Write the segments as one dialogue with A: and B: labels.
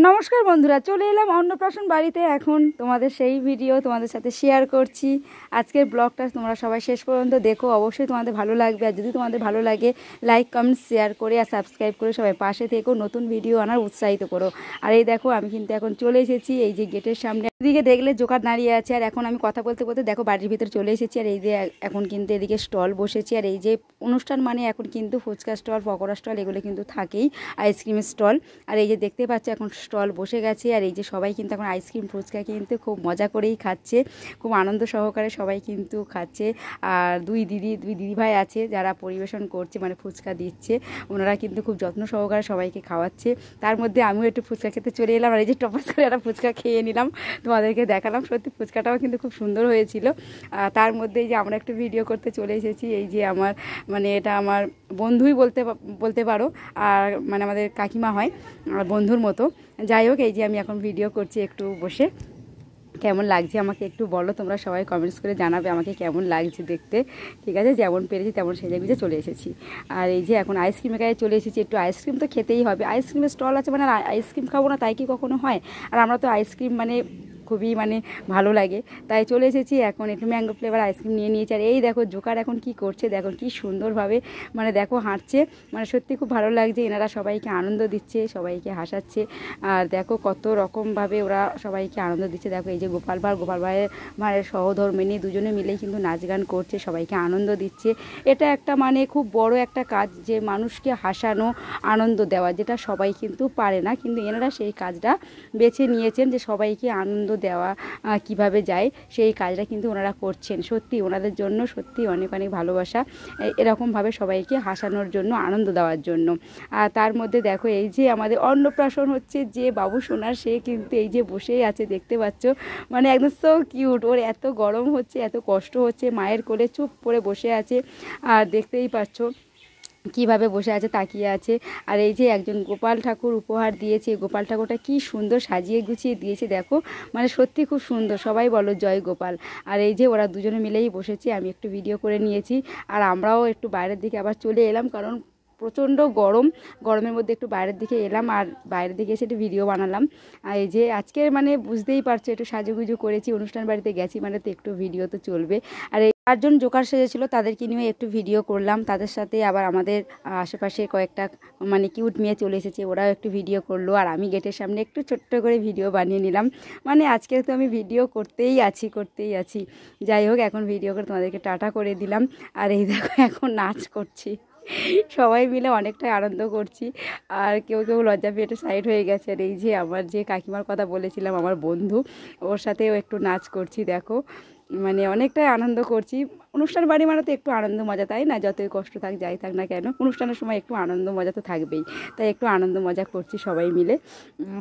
A: নমস্কার বন্ধুরা, চলে এলাম অন্নপ্রাশন বাড়িতে। এখন তোমাদের সেই ভিডিও তোমাদের সাথে শেয়ার করছি। আজকের ব্লগটা তোমরা সবাই শেষ পর্যন্ত দেখো, অবশ্যই তোমাদের ভালো লাগবে। আর যদি তোমাদের ভালো লাগে লাইক কমেন্ট শেয়ার করে আর সাবস্ক্রাইব করে সবাই পাশে থেকো, নতুন ভিডিও আনার উৎসাহিত করো। আর এই দেখো আমি কিন্তু এখন চলে এসেছি এই যে গেটের সামনে। এদিকে দেখলে জোকার দাঁড়িয়ে আছে, আর এখন আমি কথা বলতে বলতে দেখো বাড়ির ভিতরে চলে এসেছি। আর এই যে এখন কিন্তু এদিকে স্টল বসেছি। আর এই যে অনুষ্ঠান মানে এখন কিন্তু ফুচকা স্টল, পকোড়া স্টল এগুলো কিন্তু থাকেই, আইসক্রিমের স্টল। আর এই যে দেখতে পাচ্ছ এখন স্টল বসে গেছে। আর এই যে সবাই কিন্তু এখন আইসক্রিম ফুচকা কিন্তু খুব মজা করেই খাচ্ছে, খুব আনন্দ সহকারে সবাই কিন্তু খাচ্ছে। আর দুই দিদিভাই আছে যারা পরিবেশন করছে, মানে ফুচকা দিচ্ছে, ওনারা কিন্তু খুব যত্ন সহকারে সবাইকে খাওয়াচ্ছে। তার মধ্যে আমিও একটু ফুচকা খেতে চলে এলাম। আর এই যে টপাস করে একটা ফুচকা খেয়ে নিলাম, তোমাদেরকে দেখালাম। সত্যি ফুচকাটাও কিন্তু খুব সুন্দর হয়েছিল। তার মধ্যে এই যে আমরা একটু ভিডিও করতে চলে এসেছি। এই যে আমার মানে এটা আমার বন্ধুই বলতে পারো, আর মানে আমাদের কাকিমা হয় বন্ধুর মতো। যাই হোক, এই যে আমি এখন ভিডিও করছি একটু বসে। কেমন লাগছে আমাকে একটু বলো, তোমরা সবাই কমেন্টস করে জানাবে আমাকে কেমন লাগছে দেখতে। ঠিক আছে, যেমন পেরেছি তেমন সেজে গুজে চলে এসেছি। আর এই যে এখন আইসক্রিমের গায়ে চলে এসেছি। একটু আইসক্রিম তো খেতেই হবে, আইসক্রিমের স্টল আছে মানে আইসক্রিম খাবো না তাই কি কখনো হয়? আর আমরা তো আইসক্রিম মানে খুবই মানে ভালো লাগে, তাই চলে এসেছি। এখন একটু ম্যাঙ্গো ফ্লেভার আইসক্রিম নিয়ে নিয়েছি। আর এই দেখো জোকার এখন কি করছে, দেখো কি সুন্দরভাবে মানে দেখো হাঁটছে, মানে সত্যি খুব ভালো লাগছে। এনারা সবাইকে আনন্দ দিচ্ছে, সবাইকে হাসাচ্ছে। আর দেখো কত রকমভাবে ওরা সবাইকে আনন্দ দিচ্ছে। দেখো এই যে গোপাল ভাইয়ের সহধর্মিণী দুজনে মিলেই কিন্তু নাচ গান করছে, সবাইকে আনন্দ দিচ্ছে। এটা একটা মানে খুব বড় একটা কাজ, যে মানুষকে হাসানো, আনন্দ দেওয়া, যেটা সবাই কিন্তু পারে না, কিন্তু এনারা সেই কাজটা বেছে নিয়েছেন, যে সবাইকে আনন্দ দেওয়া কিভাবে যায় সেই কাজটা কিন্তু ওনারা করছেন। সত্যি ওনাদের জন্য সত্যি অনেক অনেক ভালোবাসা, এরকমভাবে সবাইকে হাসানোর জন্য, আনন্দ দেওয়ার জন্য। আর তার মধ্যে দেখো এই যে আমাদের অন্নপ্রাশন হচ্ছে, যে বাবু সোনার সে কিন্তু এই যে বসেই আছে, দেখতে পাচ্ছ, মানে একদম সো কিউট। ওর এত গরম হচ্ছে, এত কষ্ট হচ্ছে, মায়ের কোলে চুপ করে বসে আছে। আর দেখতেই পাচ্ছ কিভাবে বসে আছে, তাকিয়ে আছে। আর এই যে একজন গোপাল ঠাকুর উপহার দিয়েছে, গোপাল ঠাকুরটা কি সুন্দর সাজিয়ে গুছিয়ে দিয়েছে দেখো, মানে সত্যি খুব সুন্দর। সবাই বলো জয় গোপাল। আর এই যে ওরা দুজনে মিলেই বসেছে, আমি একটু ভিডিও করে নিয়েছি। আর আমরাও একটু বাইরের দিকে আবার চলে এলাম, কারণ প্রচণ্ড গরমের মধ্যে একটু বাইরের দিকে এলাম। আর বাইরের দিকে এসে একটু ভিডিও বানালাম। আর এই যে আজকের মানে বুঝতেই পারছো একটু সাজুগুজু করেছি, অনুষ্ঠান বাড়িতে গেছি মানে তো একটু ভিডিও তো চলবে। আর এই 8জন জোকার সেজেছিল, তাদেরকে নিয়ে একটু ভিডিও করলাম। তাদের সাথে আবার আমাদের আশেপাশে কয়েকটা মানে কিউট মেয়ে চলে এসেছে, ওরাও একটু ভিডিও করলো। আর আমি গেটের সামনে একটু ছোট্ট করে ভিডিও বানিয়ে নিলাম। মানে আজকে তো আমি ভিডিও করতেই আছি। যাই হোক, এখন ভিডিও করে তোমাদেরকে টাটা করে দিলাম। আর এই দেখো এখন নাচ করছি, সবাই মিলে অনেকটাই আনন্দ করছি। আর কেউ লজ্জা পেয়ে একটু সাইড হয়ে গেছে। আর এই যে আমার যে কাকিমার কথা বলেছিলাম, আমার বন্ধু, ওর সাথেও একটু নাচ করছি। দেখো মানে অনেকটাই আনন্দ করছি। অনুষ্ঠান বাড়ি মানে তো একটু আনন্দ মজা, তাই না? যতই কষ্ট থাক যাই থাক না কেন, অনুষ্ঠানের সময় একটু আনন্দ মজা তো থাকবেই। তাই একটু আনন্দ মজা করছি সবাই মিলে।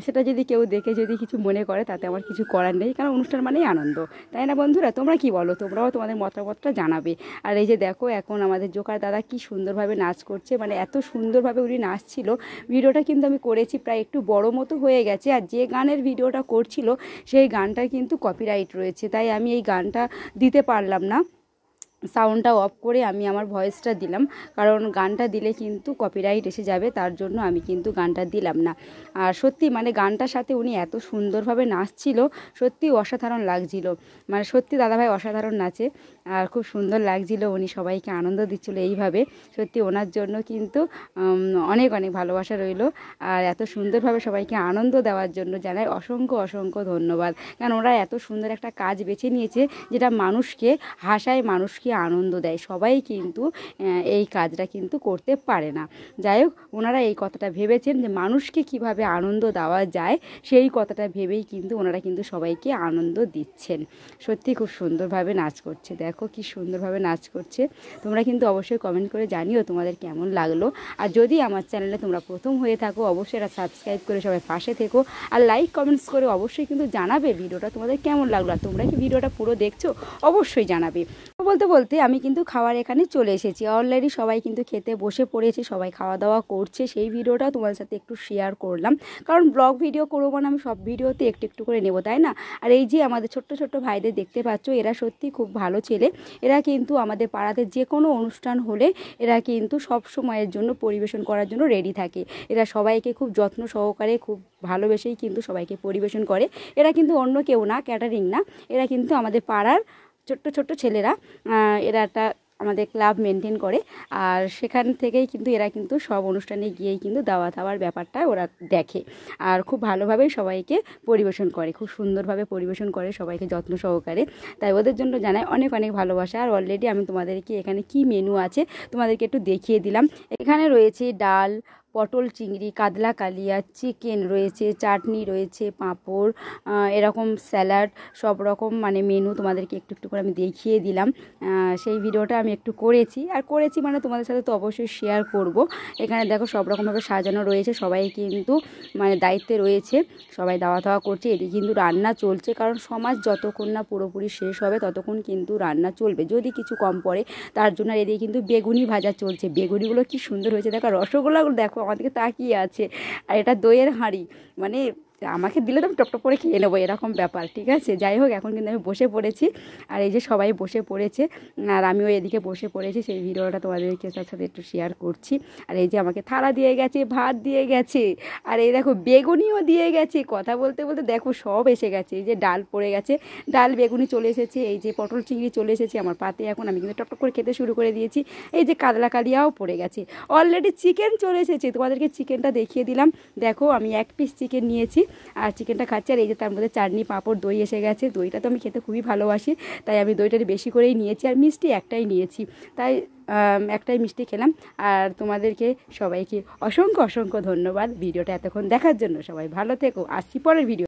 A: সেটা যদি কেউ দেখে যদি কিছু মনে করে তাতে আমার কিছু করার নেই, কারণ অনুষ্ঠান মানেই আনন্দ, তাই না বন্ধুরা? তোমরা কি বলো? তোমরাও তোমাদের মতামতটা জানাবে। আর এই যে দেখো এখন আমাদের জোকার দাদা কি সুন্দরভাবে নাচ করছে, মানে এত সুন্দরভাবে উনি নাচছিল। ভিডিওটা কিন্তু আমি করেছি, প্রায় একটু বড় মতো হয়ে গেছে। আর যে গানের ভিডিওটা করছিল সেই গানটা কিন্তু কপিরাইট রয়েছে, তাই আমি এই গানটা দিতে পারলাম না। সাউন্ডটা অফ করে আমি আমার ভয়েসটা দিলাম, কারণ গানটা দিলে কিন্তু কপিরাইট এসে যাবে, তার জন্য আমি কিন্তু গানটা দিলাম না। আর সত্যি মানে গানটার সাথে উনি এত সুন্দরভাবে নাচছিল, সত্যি অসাধারণ লাগছিল। মানে সত্যি দাদাভাই অসাধারণ নাচে, আর খুব সুন্দর লাগছিল। উনি সবাইকে আনন্দ দিচ্ছিল এইভাবে। সত্যি ওনার জন্য কিন্তু অনেক অনেক ভালোবাসা রইল। আর এত সুন্দরভাবে সবাইকে আনন্দ দেওয়ার জন্য জানাই অসংখ্য ধন্যবাদ, কারণ ওরা এত সুন্দর একটা কাজ বেছে নিয়েছে, যেটা মানুষকে হাসায়, মানুষকে আনন্দ দেয়। সবাই কিন্তু এই কাজটা কিন্তু করতে পারে না। যাই হোক, ওনারা এই কথাটা ভেবেছেন যে মানুষকে কিভাবে আনন্দ দেওয়া যায়, সেই কথাটা ভেবেই কিন্তু ওনারা কিন্তু সবাইকে আনন্দ দিচ্ছেন। সত্যি খুব সুন্দরভাবে নাচ করছে, দেখো কি সুন্দরভাবে নাচ করছে। তোমরা কিন্তু অবশ্যই কমেন্ট করে জানিও তোমাদের কেমন লাগলো। আর যদি আমার চ্যানেলে তোমরা প্রথম হয়ে থাকো, অবশ্যই এটা সাবস্ক্রাইব করে সবাই পাশে থেকো। আর লাইক কমেন্টস করে অবশ্যই কিন্তু জানাবে ভিডিওটা তোমাদের কেমন লাগলো। আর তোমরা কি ভিডিওটা পুরো দেখছো অবশ্যই জানাবে। বলতে বলতে আমি কিন্তু খাওয়ার এখানে চলে এসেছি। অলরেডি সবাই কিন্তু খেতে বসে পড়েছে, সবাই খাওয়া দাওয়া করছে। সেই ভিডিওটাও তোমাদের সাথে একটু শেয়ার করলাম, কারণ ব্লগ ভিডিও করবো মানে আমি সব ভিডিওতে একটু একটু করে নেবো, তাই না? আর এই যে আমাদের ছোট্ট ছোট্ট ভাইদের দেখতে পাচ্ছ, এরা সত্যি খুব ভালো ছেলে। এরা কিন্তু আমাদের পাড়াতে যে কোনো অনুষ্ঠান হলে এরা কিন্তু সব সময়ের জন্য পরিবেশন করার জন্য রেডি থাকে। এরা সবাইকে খুব যত্ন সহকারে, খুব ভালোবেসেই কিন্তু সবাইকে পরিবেশন করে। এরা কিন্তু অন্য কেউ না, ক্যাটারিং না, এরা কিন্তু আমাদের পাড়ার ছোট্ট ছোট্ট ছেলেরা। এরা একটা আমাদের ক্লাব মেনটেন করে, আর সেখান থেকেই কিন্তু এরা কিন্তু সব অনুষ্ঠানে গিয়েই কিন্তু দাওয়া খাওয়ার ব্যাপারটা ওরা দেখে, আর খুব ভালোভাবেই সবাইকে পরিবেশন করে, খুব সুন্দরভাবে পরিবেশন করে সবাইকে যত্ন সহকারে। তাই ওদের জন্য জানাই অনেক অনেক ভালোবাসা। আর অলরেডি আমি তোমাদেরকে এখানে কি মেনু আছে তোমাদেরকে একটু দেখিয়ে দিলাম। এখানে রয়েছে ডাল, পটল চিংড়ি, কাতলা কালিয়া, চিকেন রয়েছে, চাটনি রয়েছে, পাঁপড়, এরকম স্যালাড, সব রকম মানে মেনু তোমাদেরকে একটু একটু করে আমি দেখিয়ে দিলাম। সেই ভিডিওটা আমি একটু করেছি মানে তোমাদের সাথে তো অবশ্যই শেয়ার করব। এখানে দেখো সব রকমভাবে সাজানো রয়েছে, সবাই কিন্তু মানে দায়িত্বে রয়েছে, সবাই দাওয়া দাওয়া করছে। এদিকে কিন্তু রান্না চলছে, কারণ সমাজ যতক্ষণ না পুরোপুরি শেষ হবে ততক্ষণ কিন্তু রান্না চলবে। যদি কিছু কম পড়ে তার জন্য এদিকে কিন্তু বেগুনি ভাজা চলছে। বেগুনিগুলো কি সুন্দর হয়েছে দেখো, রসগোল্লাগুলো দেখো আমাদেরকে তাকিয়ে আছে। আর এটা দইয়ের হাঁড়ি, মানে আমাকে দিলে তো আমি টপটপ করে খেয়ে নেবো, এরকম ব্যাপার। ঠিক আছে, যাই হোক, এখন কিন্তু আমি বসে পড়েছি, আর এই যে সবাই বসে পড়েছে, আর আমিও এদিকে বসে পড়েছি। সেই ভিডিওটা তোমাদেরকে তার সাথে একটু শেয়ার করছি। আর এই যে আমাকে থালা দিয়ে গেছে, ভাত দিয়ে গেছে, আর এই দেখো বেগুনিও দিয়ে গেছে। কথা বলতে বলতে দেখো সব এসে গেছে। এই যে ডাল পড়ে গেছে, ডাল বেগুনি চলে এসেছে, এই যে পটল চিংড়ি চলে এসেছে আমার পাতে। এখন আমি কিন্তু টপটপ করে খেতে শুরু করে দিয়েছি। এই যে কাতলা কালিয়াও পড়ে গেছে, অলরেডি চিকেন চলে এসেছে। তোমাদেরকে চিকেনটা দেখিয়ে দিলাম, দেখো আমি 1 পিস চিকেন নিয়েছি আর চিকেনটা খাচ্ছি। আর এই যে তার মধ্যে চাটনি, পাঁপড়, দই এসে গেছে। দইটা তো আমি খেতে খুবই ভালোবাসি, তাই আমি দইটা বেশি করেই নিয়েছি। আর মিষ্টি একটাই নিয়েছি, তাই একটাই মিষ্টি খেলাম। আর তোমাদেরকে সবাইকে অসংখ্য অসংখ্য ধন্যবাদ ভিডিওটা এতক্ষণ দেখার জন্য। সবাই ভালো থেকো, আসছি পরের ভিডিও।